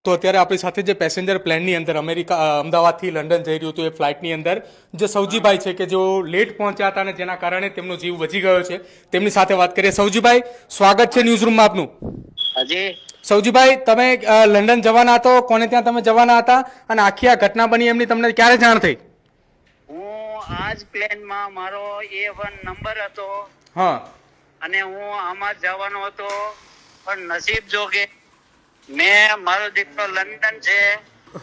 તો અત્યારે આપણી સાથે જે પેસેન્જર પ્લેનની અંદર અમદાવાદથી લંડન જઈ રહ્યું હતું એ ફ્લાઇટની અંદર જે સૌજીભાઈ છે કે જેઓ લેટ પહોંચ્યા હતા અને જેના કારણે તેમનો જીવ વધી ગયો છે તેમની સાથે વાત કરીએ. સૌજીભાઈ, સ્વાગત છે ન્યૂઝરૂમમાં આપનું. હાજી સૌજીભાઈ, તમે લંડન જવાના હતો, કોને ત્યાં તમે જવાના હતા અને આખી આ ઘટના બની એમની તમને ક્યારે જાણ થઈ? હું આજ પ્લેનમાં મારો A1 નંબર હતો હા, અને હું આમાં જ જવાનો હતો, પણ નસીબ જોગે મેં મારો દીકરો લંડન છે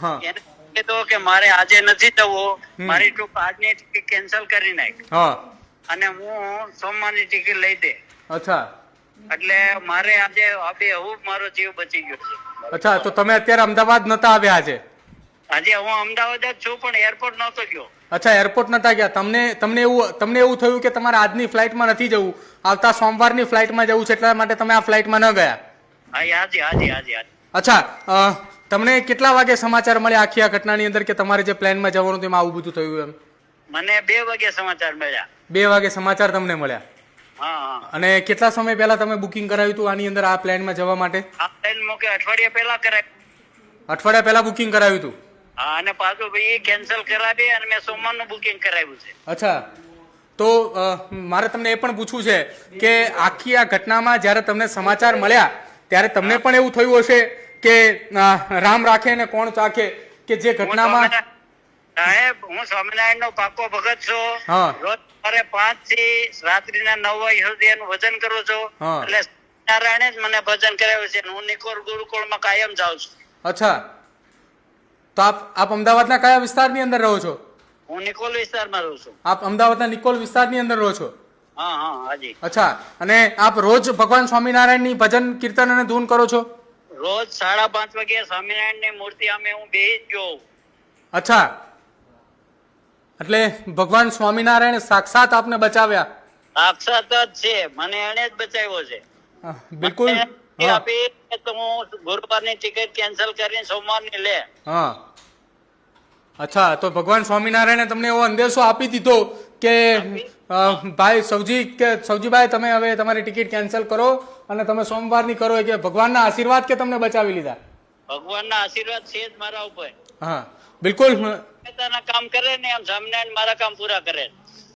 હા, એને કીધું કે મારે આજે નથી જવું, મારી ટ્રુપ આજની ટિકિટ કેન્સલ કરી નાખ હા, અને હું સોમવારની ટિકિટ લઈ દે. અચ્છા એટલે મારે આજે હું મારો જીવ બચી ગયો છે. અચ્છા, તો તમે અત્યારે અમદાવાદ નતા આવ્યા આજે? આજે હું અમદાવાદ જ છું, પણ એરપોર્ટ નહોતો ગયો. અચ્છા, એરપોર્ટ નતા ગયા. તમને એવું થયું કે તમારે આજની ફ્લાઇટમાં નથી જવું, આવતા સોમવારની ફ્લાઇટમાં જવું છે, એટલા માટે તમે આ ફ્લાઇટમાં ન ગયા? હાજી હાજી હાજી હાજી. અચ્છા, તમને કેટલા વાગે સમાચાર મળ્યા આખી આ ઘટનાની અંદર કે તમારે જે પ્લેનમાં જવાનું તેમાં આવું બધું થયું એમ? મને 2 વાગે સમાચાર મળ્યા. 2 વાગે સમાચાર તમને મળ્યા? હા હા. અને કેટલા સમય પહેલા તમે બુકિંગ કરાવ્યું હતું આની અંદર, આ પ્લેનમાં જવા માટે? આ પ્લેન મૂકે અઠવાડિયા પહેલા કરાય. અઠવાડિયા પહેલા બુકિંગ કરાવ્યું હતું? હા, અને પાછું ભાઈ કેન્સલ કરાવી અને મેં સોમવારનું બુકિંગ કરાવ્યું છે. અચ્છા, તો મારે તમને એ પણ પૂછવું છે કે આખી આ ઘટનામાં જ્યારે તમને સમાચાર મળ્યા ત્યારે તમને પણ એવું થયું હશે કે રામ રાખે ને કોણ ચાખે, કે જે ઘટનામાં સાહેબ હું સ્વામિનારાયણ નો પાકો ભગત છું. હા. રોજ સવારે 5 થી રાત્રિના 9 વાગ્યા સુધી એનું ભજન કરું છું. હા. એટલે સ્વામિનારાયણે જ મને ભજન કરાવ્યું છે. હું નિકોલ ગુરુકુળમાં કાયમ જાઉં છું. અચ્છા, તો આપ અમદાવાદના કયા વિસ્તારની અંદર રહો છો? હું નિકોલ વિસ્તારમાં રહું છું. આપ અમદાવાદના નિકોલ વિસ્તારની અંદર રહો છો? હા હા હાજી. અચ્છા, અને આપ રોજ ભગવાન સ્વામિનારાયણની ભજન કીર્તન અને ધૂન કરો છો? રોજ 5:30 વાગે સ્વામિનારાયણ ની મૂર્તિ સામે હું બેહી જ ગયો. અચ્છા, એટલે ભગવાન સ્વામિનારાયણ સાક્ષાત આપને બચાવ્યા? સાક્ષાત જ છે, મને એને જ બચાવ્યો છે. બિલકુલ. મને આપી તો હું ગુરુવારની ટિકિટ કેન્સલ કરીને સોમવારની લે. હા, અચ્છા, તો ભગવાન સ્વામિનારાયણે તમને એવો અંદેશો આપી દીધો કે ભાઈ સૌજીભાઈ, તમે હવે તમારી ટિકિટ કેન્સલ કરો અને તમે સોમવારની કરો, કે ભગવાનના આશીર્વાદ કે તમને બચાવી લીધા? ભગવાનના આશીર્વાદ છે જ મારા ઉપર. હા, બિલકુલ. પોતાના કામ કરે ને એમ સ્વામિનારાયણ મારા કામ પૂરા કરે.